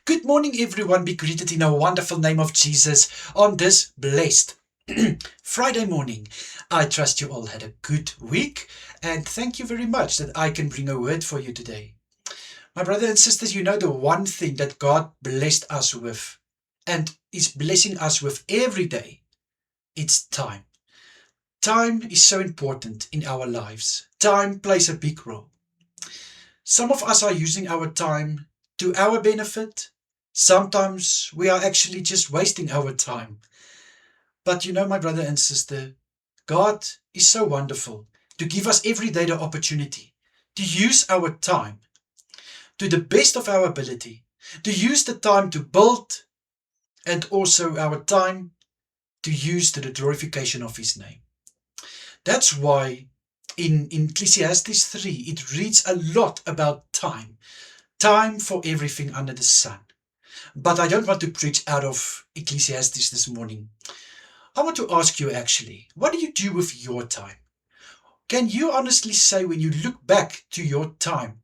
Good morning, everyone. Be greeted in the wonderful name of Jesus on this blessed Friday morning. I trust you all had a good week, and thank you very much that I can bring a word for you today. My brothers and sisters, you know the one thing that God blessed us with and is blessing us with every day, it's time. Time is so important in our lives. Time plays a big role. Some of us are using our time to our benefit. Sometimes we are actually just wasting our time. But you know, my brother and sister, God is so wonderful to give us every day the opportunity to use our time to the best of our ability, to use the time to build, and also our time to use to the glorification of His name. That's why in Ecclesiastes 3, it reads a lot about time. Time for everything under the sun. But I don't want to preach out of Ecclesiastes this morning. I want to ask you actually, what do you do with your time? Can you honestly say when you look back to your time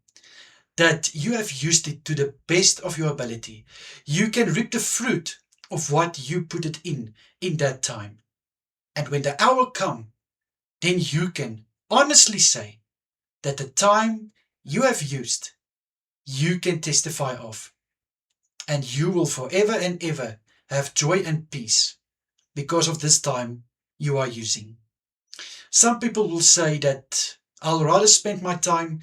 that you have used it to the best of your ability? You can reap the fruit of what you put it in that time. And when the hour comes, then you can honestly say that the time you have used, you can testify of. And you will forever and ever have joy and peace because of this time you are using. Some people will say that I'll rather spend my time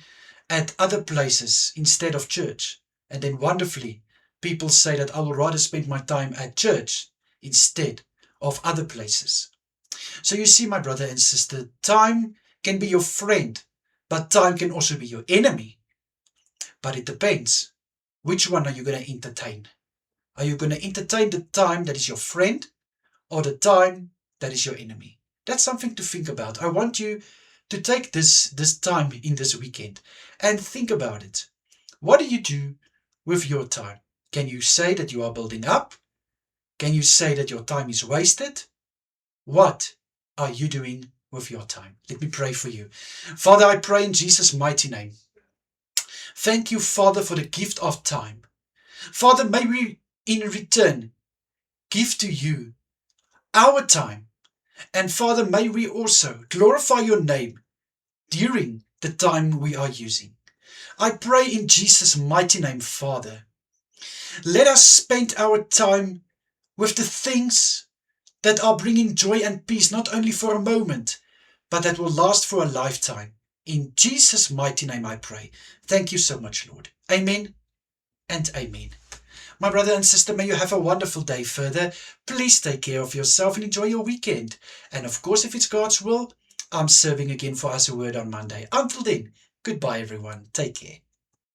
at other places instead of church. And then wonderfully, people say that I will rather spend my time at church instead of other places. So you see, my brother and sister, time can be your friend, but time can also be your enemy. But it depends. Which one are you going to entertain? Are you going to entertain the time that is your friend or the time that is your enemy? That's something to think about. I want you to take this time in this weekend and think about it. What do you do with your time? Can you say that you are building up? Can you say that your time is wasted? What are you doing with your time? Let me pray for you. Father, I pray in Jesus' mighty name. Thank you, Father, for the gift of time. Father, may we in return give to you our time. And Father, may we also glorify your name during the time we are using. I pray in Jesus' mighty name, Father. Let us spend our time with the things that are bringing joy and peace, not only for a moment, but that will last for a lifetime. In Jesus' mighty name I pray. Thank you so much, Lord. Amen and amen. My brother and sister, may you have a wonderful day further. Please take care of yourself and enjoy your weekend. And of course, if it's God's will, I'm serving again for Us a Word on Monday. Until then, goodbye everyone. Take care.